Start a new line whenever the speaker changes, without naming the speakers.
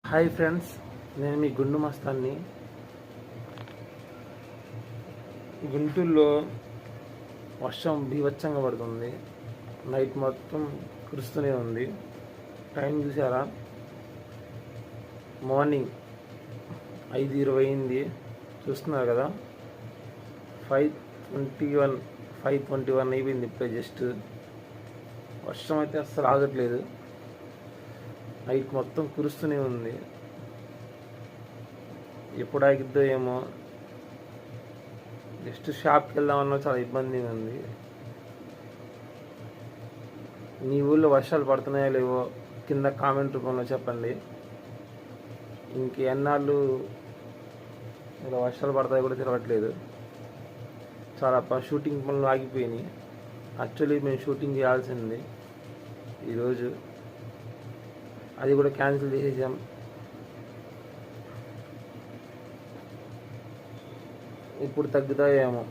Hi friends, నేను మీ గుండు మస్తాన్ని. గుంటూరులో వర్షం బీభత్సంగా పడుతుంది. నైట్ మొత్తం కురుస్తూనే ఉంది. టైం చూసారా? మార్నింగ్ 5:20 అయింది. చూస్తున్నారు కదా, 5:21 అయిపోయింది. ఇప్పుడే జస్ట్ వర్షం అయితే అస్సలు ఆగట్లేదు. నైట్ మొత్తం కురుస్తూనే ఉంది. ఎప్పుడు ఆగిద్దో ఏమో. జస్ట్ షాప్కి వెళ్దామన్నా చాలా ఇబ్బందిగా ఉంది. మీ ఊళ్ళో వర్షాలు పడుతున్నాయో లేవో కింద కామెంట్ రూపంలో చెప్పండి. ఎన్నాళ్ళు ఇలా వర్షాలు పడతాయో కూడా తెలియట్లేదు. చాలా షూటింగ్ పనులు ఆగిపోయినాయి. యాక్చువల్లీ మేము షూటింగ్ చేయాల్సింది ఈరోజు, అది కూడా క్యాన్సిల్ చేసేసాం. ఇప్పుడు తగ్గుతాయేమో.